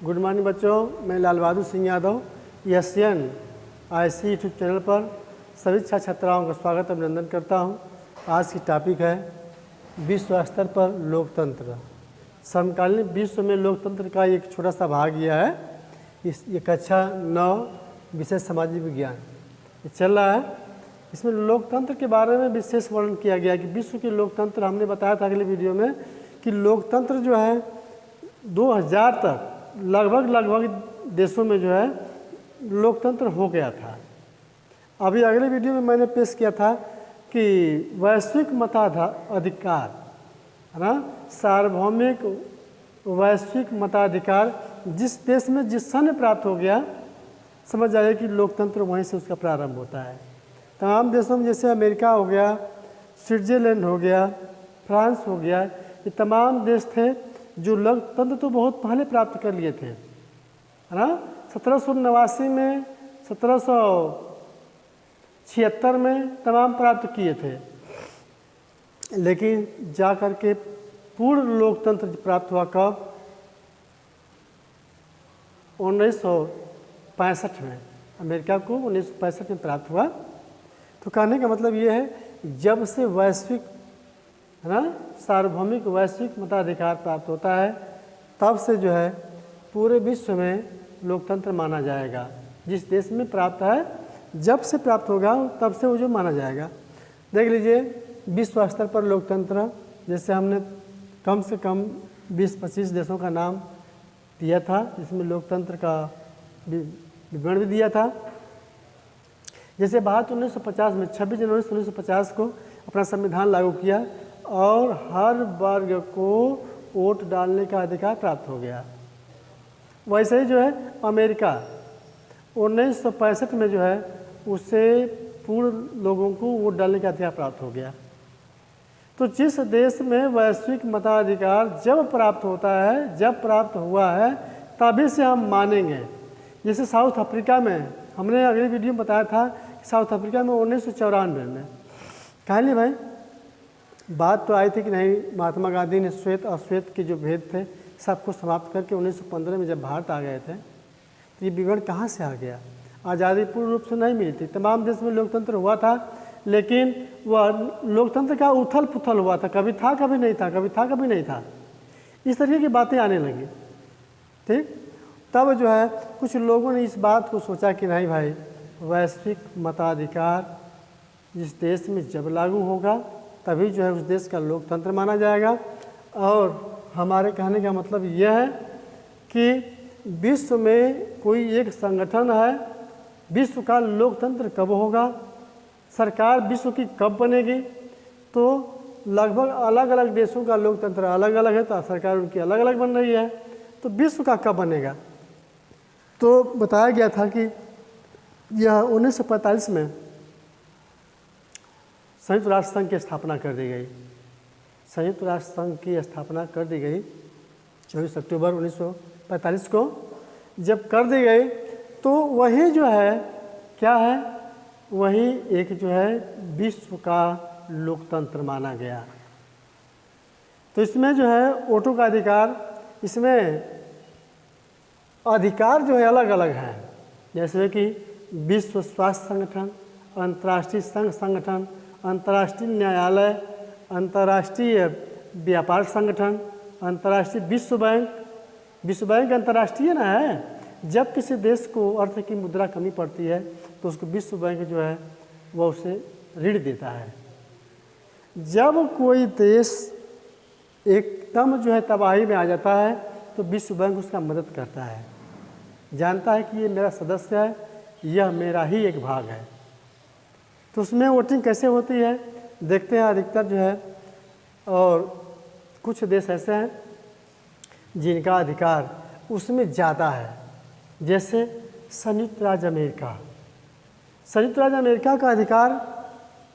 Good morning बच्चों, मैं Lal Bahadur Singh Yadav Asian IC YouTube channel पर सभी छात्राओं का स्वागत अभिनंदन करता हूं। आज की टॉपिक है विश्व स्तर पर लोकतंत्र। समकालीन विश्व में लोकतंत्र का एक छोटा सा भाग यह है। ये कक्षा 9 विषय सामाजिक विज्ञान ये चल रहा है। इसमें लोकतंत्र के बारे में विशेष वर्णन किया गया कि विश्व के लोकतंत्र, हमने बताया था अगले वीडियो में कि लोकतंत्र जो है 2000 तक लगभग देशों में जो है लोकतंत्र हो गया था। अभी अगले वीडियो में मैंने पेश किया था कि वैश्विक मताधिकार है ना, सार्वभौमिक वैश्विक मताधिकार जिस देश में जिस सन प्राप्त हो गया, समझ जाइए कि लोकतंत्र वहीं से उसका प्रारंभ होता है। तमाम देशों में जैसे अमेरिका हो गया, स्विट्जरलैंड हो गया, फ्रांस हो गया, ये तमाम देश थे जो लोकतंत्र तो बहुत पहले प्राप्त कर लिए थे, है ना। 1789 में, 1776 में तमाम प्राप्त किए थे, लेकिन जा कर के पूर्ण लोकतंत्र प्राप्त हुआ कब? 1965 में। अमेरिका को 1965 में प्राप्त हुआ। तो कहने का मतलब ये है, जब से वैश्विक है ना सार्वभौमिक वैश्विक मताधिकार प्राप्त होता है, तब से जो है पूरे विश्व में लोकतंत्र माना जाएगा। जिस देश में प्राप्त है, जब से प्राप्त होगा तब से वो जो माना जाएगा। देख लीजिए विश्व स्तर पर लोकतंत्र, जैसे हमने कम से कम 20-25 देशों का नाम दिया था, जिसमें लोकतंत्र का विवरण भी दिया था। जैसे भारत 1950 में 26 जनवरी 1950 को अपना संविधान लागू किया और हर वर्ग को वोट डालने का अधिकार प्राप्त हो गया। वैसे ही जो है अमेरिका 1965 में जो है उससे पूर्ण लोगों को वोट डालने का अधिकार प्राप्त हो गया। तो जिस देश में वैश्विक मताधिकार जब प्राप्त होता है, जब प्राप्त हुआ है, तभी से हम मानेंगे। जैसे साउथ अफ्रीका में, हमने अगली वीडियो में बताया था कि साउथ अफ्रीका में 1994 में कहानी भाई बात तो आई थी कि नहीं, महात्मा गांधी ने श्वेत अश्वेत के जो भेद थे सबको समाप्त करके 1915 में जब भारत आ गए थे, तो ये विवरण कहाँ से आ गया? आज़ादी पूर्ण रूप से नहीं मिली थी। तमाम देश में लोकतंत्र हुआ था, लेकिन वह लोकतंत्र का उथल पुथल हुआ था, कभी था कभी नहीं था, कभी था कभी नहीं था, इस तरीके की बातें आने लगी। ठीक, तब जो है कुछ लोगों ने इस बात को सोचा कि नहीं भाई, वैश्विक मताधिकार जिस देश में जब लागू होगा तभी जो है उस देश का लोकतंत्र माना जाएगा। और हमारे कहने का मतलब यह है कि विश्व में कोई एक संगठन है, विश्व का लोकतंत्र कब होगा, सरकार विश्व की कब बनेगी, तो लगभग अलग अलग देशों का लोकतंत्र अलग अलग है, तो सरकार उनकी अलग अलग बन रही है, तो विश्व का कब बनेगा? तो बताया गया था कि यह 1945 में संयुक्त राष्ट्र संघ की स्थापना कर दी गई। संयुक्त राष्ट्र संघ की स्थापना कर दी गई 24 अक्टूबर 1945 को। जब कर दी गई तो वही जो है क्या है, वही एक जो है विश्व का लोकतंत्र माना गया। तो इसमें जो है वोटों का अधिकार, इसमें अधिकार जो है अलग अलग हैं, जैसे कि विश्व स्वास्थ्य संगठन, अंतर्राष्ट्रीय संघ संगठन, अंतर्राष्ट्रीय न्यायालय, अंतर्राष्ट्रीय व्यापार संगठन, अंतर्राष्ट्रीय विश्व बैंक अंतर्राष्ट्रीय ना है। जब किसी देश को अर्थ की मुद्रा कमी पड़ती है तो उसको विश्व बैंक जो है वह उसे ऋण देता है। जब कोई देश एकदम जो है तबाही में आ जाता है तो विश्व बैंक उसका मदद करता है, जानता है कि ये मेरा सदस्य है, यह मेरा ही एक भाग है। तो उसमें वोटिंग कैसे होती है देखते हैं। अधिकतर जो है, और कुछ देश ऐसे हैं जिनका अधिकार उसमें ज़्यादा है, जैसे संयुक्त राज्य अमेरिका। संयुक्त राज्य अमेरिका का अधिकार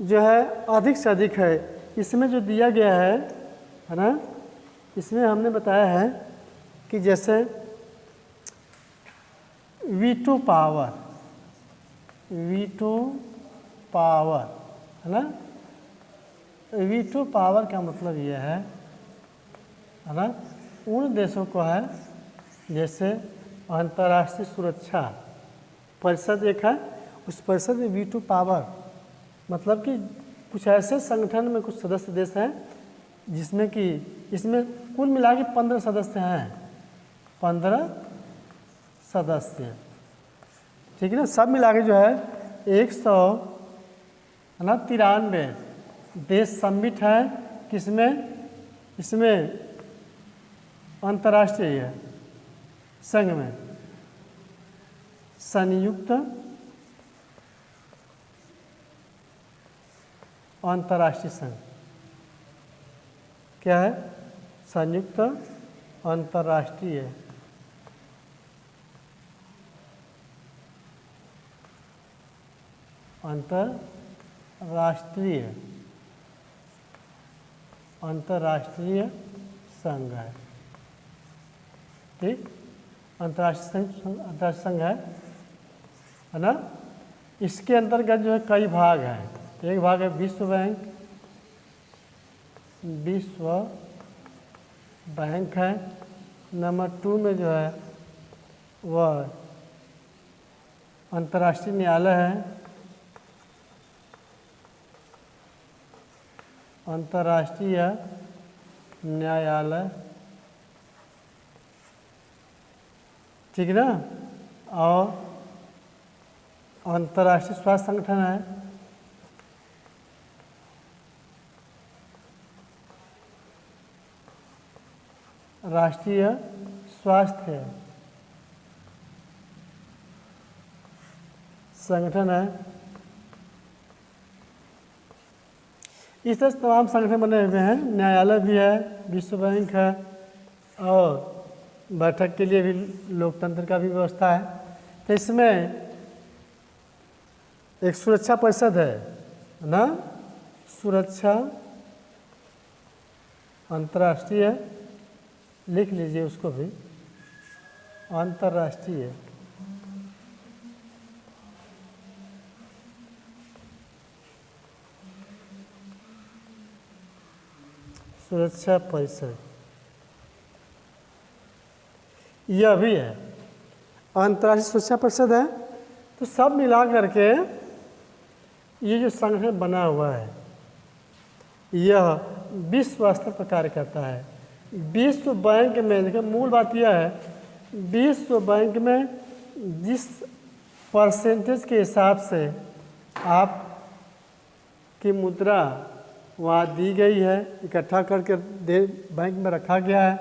जो है अधिक से अधिक है। इसमें जो दिया गया है ना, इसमें हमने बताया है कि जैसे वीटो पावर है ना, वीटो पावर का मतलब यह है ना, उन देशों को है जैसे अंतर्राष्ट्रीय सुरक्षा परिषद एक है, उस परिषद में वीटो पावर, मतलब कि कुछ ऐसे संगठन में कुछ सदस्य देश हैं जिसमें कि इसमें कुल मिला के 15 सदस्य हैं, 15 सदस्य, ठीक है ना। सब मिला के जो है 193 देश सम्मिलित है किसमें, इसमें अंतर्राष्ट्रीय संघ में, संयुक्त अंतर्राष्ट्रीय संघ। क्या है? संयुक्त अंतर्राष्ट्रीय अंतर्राष्ट्रीय संघ है, ठीक, अंतर्राष्ट्रीय संघ है ना। इसके अंतर्गत जो है कई भाग हैं। एक भाग है विश्व बैंक है। नंबर 2 में जो है वह अंतर्राष्ट्रीय न्यायालय है, अंतर्राष्ट्रीय न्यायालय, ठीक है ना। और अंतर्राष्ट्रीय स्वास्थ्य संगठन है, राष्ट्रीय स्वास्थ्य संगठन है। इस तरह से तमाम संगठन बने हुए हैं। न्यायालय भी है, विश्व बैंक है, और बैठक के लिए भी लोकतंत्र का भी व्यवस्था है। तो इसमें एक सुरक्षा परिषद है ना, सुरक्षा अंतर्राष्ट्रीय, लिख लीजिए उसको भी, अंतर्राष्ट्रीय सुरक्षा परिषद, यह भी है, अंतर्राष्ट्रीय सुरक्षा परिषद है। तो सब मिला करके ये जो संगठन बना हुआ है यह विश्व स्तर पर कार्य करता है। विश्व बैंक में देखिए मूल बात यह है, विश्व बैंक में जिस परसेंटेज के हिसाब से आप की मुद्रा वहाँ दी गई है, इकट्ठा करके बैंक में रखा गया है,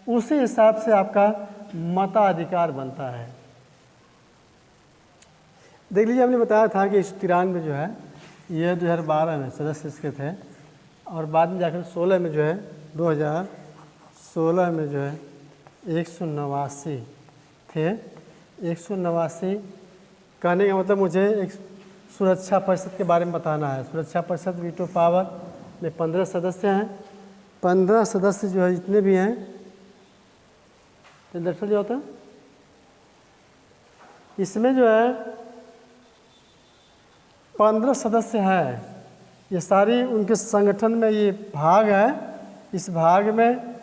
उसी हिसाब से आपका मताधिकार बनता है। देख लीजिए, हमने बताया था कि 193 जो है ये 2012 में सदस्य इसके थे, और बाद में जाकर 16 में जो है 2016 में जो है 189 थे। 189 कहने का मतलब मुझे एक सुरक्षा परिषद के बारे में बताना है। सुरक्षा परिषद वीटो पावर में 15 सदस्य हैं। 15 सदस्य जो है जितने भी हैं, तो दरअसल जो होता है इसमें जो है 15 सदस्य हैं। ये सारी उनके संगठन में ये भाग है। इस भाग में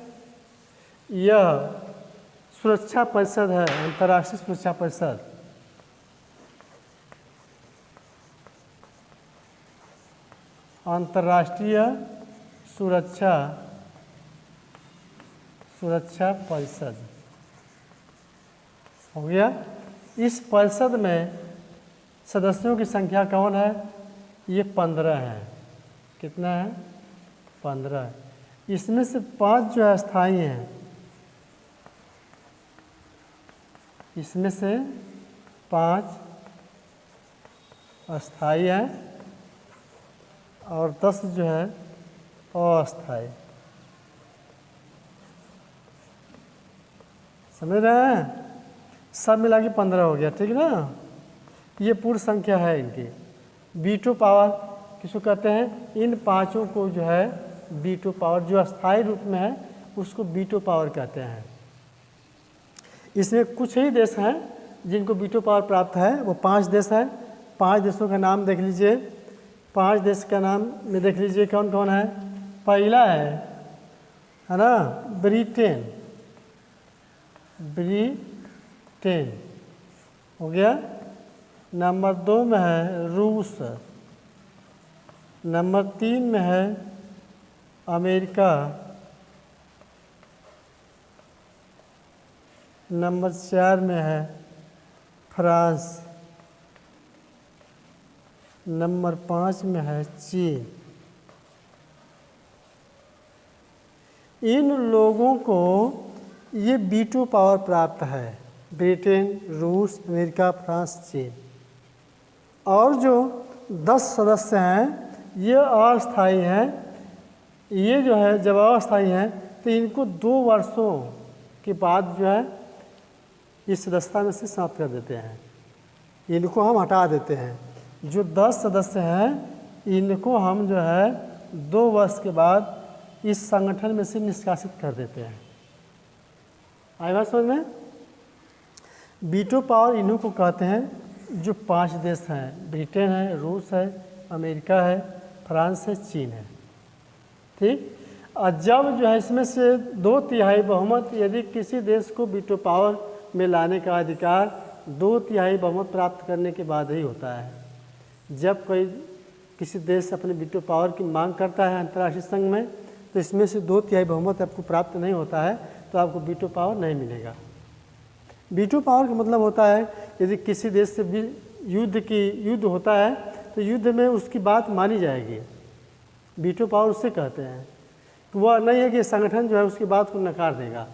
यह सुरक्षा परिषद है, अंतर्राष्ट्रीय सुरक्षा परिषद। अंतर्राष्ट्रीय सुरक्षा परिषद हो गया। इस परिषद में सदस्यों की संख्या कौन है? ये 15 है। कितना है? 15 है। इसमें से 5 जो है स्थायी हैं। इसमें से 5 अस्थायी हैं और 10 जो है अस्थायी। समझ रहे हैं? सब मिला के 15 हो गया, ठीक ना। ये पूर्ण संख्या है इनकी। वीटो पावर किसको कहते हैं? इन 5 को जो है वीटो पावर, जो अस्थायी रूप में है उसको वीटो पावर कहते हैं। इसमें कुछ ही देश हैं जिनको वीटो पावर प्राप्त है, वो 5 देश हैं। 5 देशों का नाम देख लीजिए। 5 देश का नाम में देख लीजिए कौन कौन है। पहला है ना ब्रिटेन, ब्रिटेन हो गया। नंबर 2 में है रूस। नंबर 3 में है अमेरिका। नंबर 4 में है फ्रांस। नंबर 5 में है चीन। इन लोगों को ये वीटो पावर प्राप्त है, ब्रिटेन, रूस, अमेरिका, फ्रांस, चीन। और जो 10 सदस्य हैं ये अस्थायी हैं। ये जो है जब अस्थायी हैं तो इनको 2 वर्षों के बाद जो है इस सदस्यता में से समाप्त कर देते हैं, इनको हम हटा देते हैं। जो 10 सदस्य हैं इनको हम जो है 2 वर्ष के बाद इस संगठन में से निष्कासित कर देते हैं। आई बात समझ में? वीटो पावर इन्हों को कहते हैं जो 5 देश हैं, ब्रिटेन है, रूस है, अमेरिका है, फ्रांस है, चीन है। ठीक। और जब जो है इसमें से 2/3 बहुमत, यदि किसी देश को वीटो पावर में लाने का अधिकार 2/3 बहुमत प्राप्त करने के बाद ही होता है। जब कोई किसी देश अपने वीटो पावर की मांग करता है अंतर्राष्ट्रीय संघ में तो इसमें से 2/3 बहुमत आपको प्राप्त नहीं होता है तो आपको वीटो पावर नहीं मिलेगा। वीटो पावर का मतलब होता है यदि किसी देश से भी युद्ध होता है तो युद्ध में उसकी बात मानी जाएगी। वीटो पावर उससे कहते हैं कि वह नहीं है कि संगठन जो है उसकी बात को नकार देगा,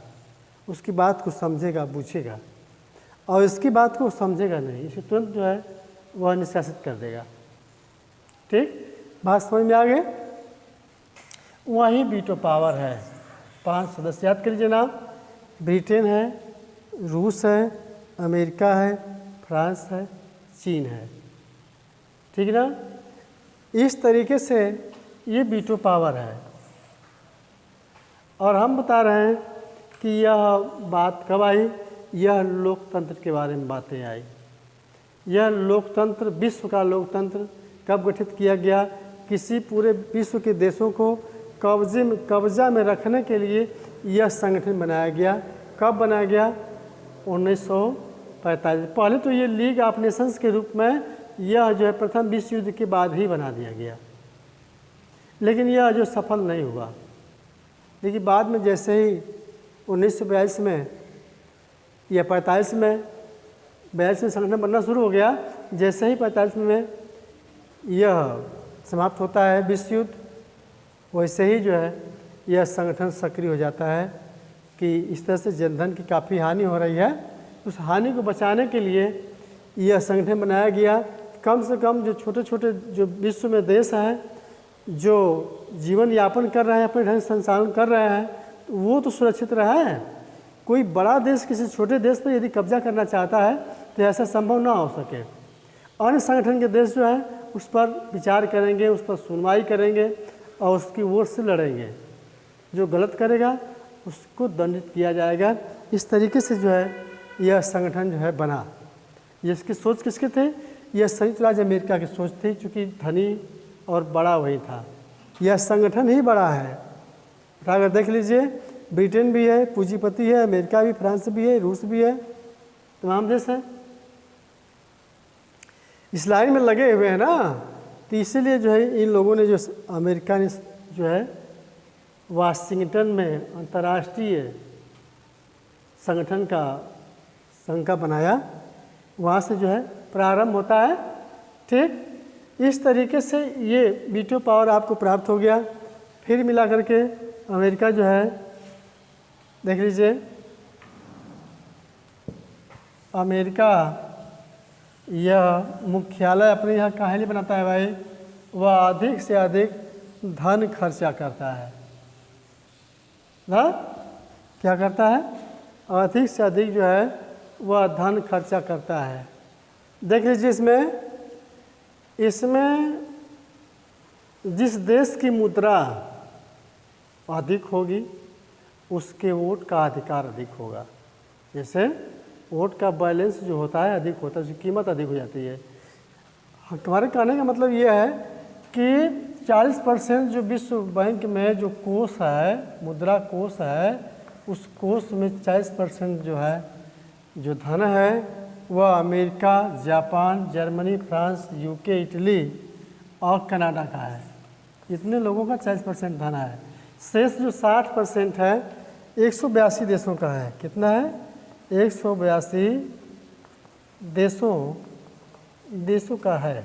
उसकी बात को समझेगा, पूछेगा और इसकी बात को समझेगा नहीं, इसे तुरंत जो है वह निष्कासित कर देगा। ठीक, बात समझ में आ गई? वही वीटो पावर है। 5 सदस्य याद कर लीजिए नाम, ब्रिटेन है, रूस है, अमेरिका है, फ्रांस है, चीन है। ठीक ना? इस तरीके से ये वीटो पावर है। और हम बता रहे हैं कि यह बात कब आई? यह लोकतंत्र के बारे में बातें आई। यह लोकतंत्र, विश्व का लोकतंत्र कब गठित किया गया? किसी पूरे विश्व के देशों को कब्जा में रखने के लिए यह संगठन बनाया गया। कब बनाया गया? 1945। पहले तो ये लीग ऑफ नेशंस के रूप में यह जो है प्रथम विश्व युद्ध के बाद ही बना दिया गया, लेकिन यह जो सफल नहीं हुआ। लेकिन बाद में जैसे ही 1942 में या 45 में 42 में संगठन बनना शुरू हो गया, जैसे ही 45 में यह समाप्त होता है विश्व युद्ध, वैसे ही जो है यह संगठन सक्रिय हो जाता है कि इस तरह से जनधन की काफ़ी हानि हो रही है। उस हानि को बचाने के लिए यह संगठन बनाया गया। कम से कम जो छोटे छोटे जो विश्व में देश हैं जो जीवन यापन कर रहे हैं, अपने ढंग से संचालन कर रहे हैं, तो वो तो सुरक्षित रहा है। कोई बड़ा देश किसी छोटे देश पर यदि कब्जा करना चाहता है तो ऐसा संभव ना हो सके। अन्य संगठन के देश जो है उस पर विचार करेंगे, उस पर सुनवाई करेंगे और उसकी ओर से लड़ेंगे। जो गलत करेगा उसको दंडित किया जाएगा। इस तरीके से जो है यह संगठन जो है बना। इसकी सोच किसके थे? यह संयुक्त राज्य अमेरिका की सोच थी, चूँकि धनी और बड़ा वही था। यह संगठन ही बड़ा है। अगर देख लीजिए, ब्रिटेन भी है, पूंजीपति है, अमेरिका भी, फ्रांस भी है, रूस भी है, तमाम देश हैं इस लाइन में लगे हुए हैं ना। तो इसीलिए जो है इन लोगों ने, जो अमेरिका ने जो है वाशिंगटन में अंतर्राष्ट्रीय संगठन का संघ का बनाया, वहाँ से जो है प्रारंभ होता है। ठीक, इस तरीके से ये वीटो पावर आपको प्राप्त हो गया। फिर मिला करके अमेरिका जो है, देख लीजिए, अमेरिका यह मुख्यालय अपने यहाँ काहे लिए बनाता है भाई? वह अधिक से अधिक धन खर्चा करता है ना। क्या करता है? अधिक से अधिक जो है वह धन खर्चा करता है। देख लीजिए, इसमें जिस देश की मुद्रा अधिक होगी उसके वोट का अधिकार अधिक होगा। जैसे वोट का बैलेंस जो होता है अधिक होता है, उसकी कीमत अधिक हो जाती है। हमारे कहने का मतलब ये है कि 40% जो विश्व बैंक में जो कोष है, मुद्रा कोष है, उस कोष में 40% जो है जो धन है वह America, Japan, Germany, France, UK, Italy और कनाडा का है। इतने लोगों का 40% धन है। शेष जो 60% है 182 देशों का है। कितना है? 182 देशों का है।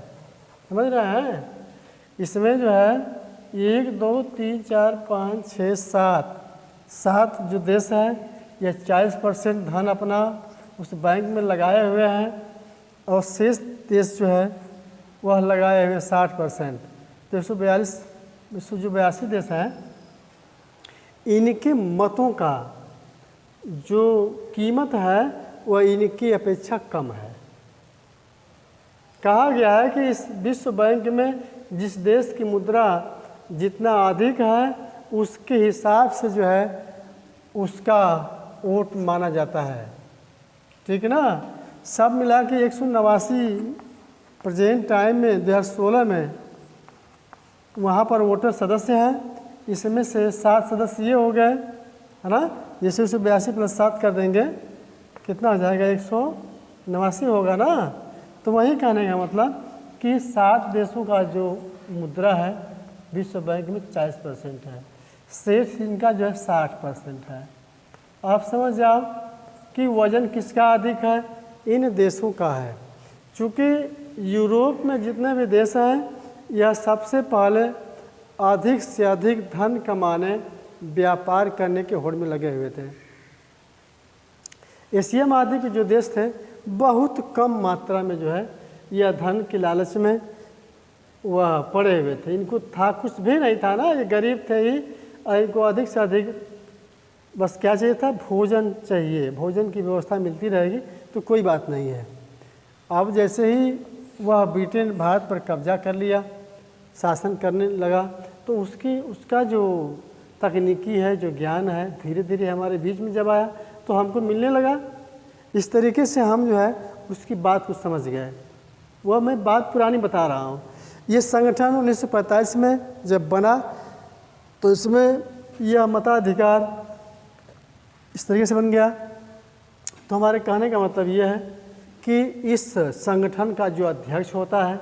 समझ रहे हैं? इसमें जो है 1 2 3 4 5 6 7 जो देश है यह 40% धन अपना उस बैंक में लगाए हुए हैं और शेष देश जो है वह लगाए हुए 60%। तो 182 देश हैं, इनके मतों का जो कीमत है वह इनकी अपेक्षा कम है। कहा गया है कि इस विश्व बैंक में जिस देश की मुद्रा जितना अधिक है उसके हिसाब से जो है उसका वोट माना जाता है। ठीक है ना? सब मिला के 189 प्रेजेंट टाइम में 2016 में वहाँ पर वोटर सदस्य हैं। इसमें से 7 सदस्य ये हो गए, है ना? जैसे 182 + 7 कर देंगे कितना हो जाएगा? 189 होगा ना। तो वही कहने का मतलब कि 7 देशों का जो मुद्रा है विश्व बैंक में 40% है, शेष इनका जो है 60% है। आप समझ जाओ कि वजन किसका अधिक है? इन देशों का है। चूँकि यूरोप में जितने भी देश हैं यह सबसे पहले अधिक से अधिक धन कमाने, व्यापार करने के होड़ में लगे हुए थे। एशिया महाद्वीप के जो देश थे बहुत कम मात्रा में जो है यह धन के लालच में वह पड़े हुए थे। इनको था कुछ भी नहीं था ना, ये गरीब थे ही, और इनको अधिक से अधिक बस क्या चाहिए था? भोजन चाहिए। भोजन की व्यवस्था मिलती रहेगी तो कोई बात नहीं है। अब जैसे ही वह ब्रिटेन भारत पर कब्जा कर लिया, शासन करने लगा, तो उसका जो तकनीकी है, जो ज्ञान है, धीरे धीरे हमारे बीच में जब आया तो हमको मिलने लगा। इस तरीके से हम जो है उसकी बात को समझ गए। वह मैं बात पुरानी बता रहा हूँ। ये संगठन 1945 में जब बना तो इसमें यह मताधिकार इस तरीके से बन गया। तो हमारे कहने का मतलब यह है कि इस संगठन का जो अध्यक्ष होता है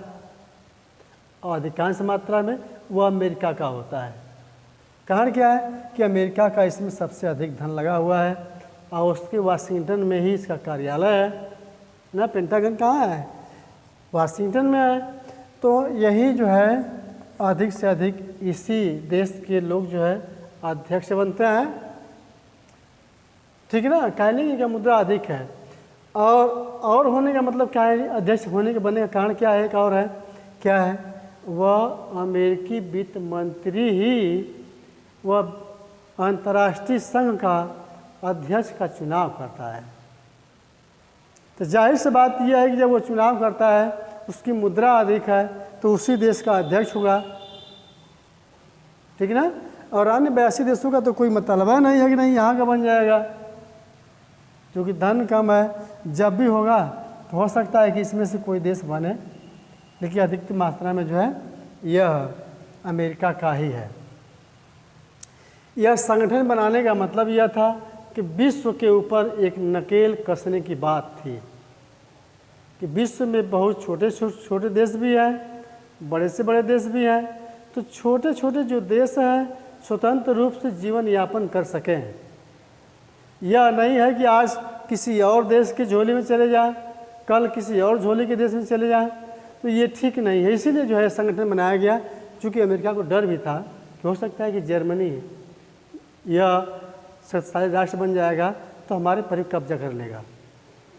और अधिकांश मात्रा में वह अमेरिका का होता है। कारण क्या है कि अमेरिका का इसमें सबसे अधिक धन लगा हुआ है और उसके वाशिंगटन में ही इसका कार्यालय है ना। पेंटागन कहाँ है? वाशिंगटन में है। तो यही जो है अधिक से अधिक इसी देश के लोग जो है अध्यक्ष बनते हैं। ठीक है ना? कहने का मुद्रा अधिक है और होने का मतलब क्या है? अध्यक्ष होने के बनने का कारण क्या है? एक और है, क्या है? वह अमेरिकी वित्त मंत्री ही वह अंतर्राष्ट्रीय संघ का अध्यक्ष का चुनाव करता है। तो जाहिर सी बात यह है कि जब वो चुनाव करता है उसकी मुद्रा अधिक है तो उसी देश का अध्यक्ष होगा। ठीक है ना? और अन्य 82 देशों का तो कोई मतलब नहीं है कि नहीं यहाँ का बन जाएगा, क्योंकि धन कम है। जब भी होगा तो हो सकता है कि इसमें से कोई देश बने, लेकिन अधिकतम मात्रा में जो है यह अमेरिका का ही है। यह संगठन बनाने का मतलब यह था कि विश्व के ऊपर एक नकेल कसने की बात थी कि विश्व में बहुत छोटे छोटे देश भी हैं, बड़े से बड़े देश भी हैं। तो छोटे छोटे जो देश हैं स्वतंत्र रूप से जीवन यापन कर सकें। यह नहीं है कि आज किसी और देश के झोले में चले जाएं, कल किसी और झोले के देश में चले जाएं, तो ये ठीक नहीं है। इसीलिए जो है संगठन बनाया गया। चूँकि अमेरिका को डर भी था कि हो सकता है कि जर्मनी यह शक्तिशाली राष्ट्र बन जाएगा तो हमारे पर कब्जा कर लेगा।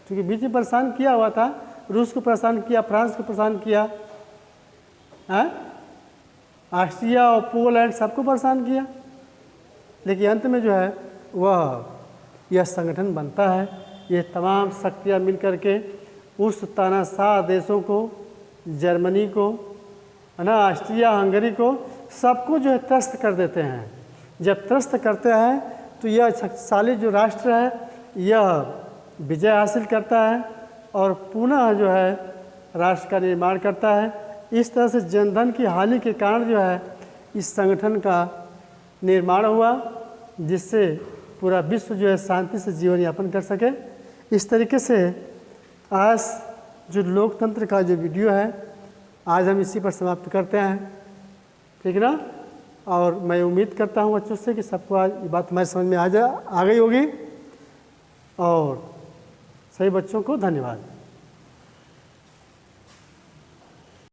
क्योंकि बीच में परेशान किया हुआ था, रूस को परेशान किया, फ्रांस को परेशान किया, ऑस्ट्रिया और पोलैंड सबको परेशान किया। लेकिन अंत में जो है वह यह संगठन बनता है। ये तमाम शक्तियाँ मिल कर के उस तानाशाह देशों को, जर्मनी को, है ना, ऑस्ट्रिया हंगरी को, सबको जो है त्रस्त कर देते हैं। जब त्रस्त करते हैं तो यह शक्तिशाली जो राष्ट्र है यह विजय हासिल करता है और पुनः जो है राष्ट्र का निर्माण करता है। इस तरह से जनधन की हानि के कारण जो है इस संगठन का निर्माण हुआ, जिससे पूरा विश्व जो है शांति से जीवन यापन कर सके। इस तरीके से आज जो लोकतंत्र का जो वीडियो है आज हम इसी पर समाप्त करते हैं, ठीक है ना। और मैं उम्मीद करता हूँ बच्चों से कि सबको आज ये बात हमारे समझ में आ गई होगी। और सभी बच्चों को धन्यवाद।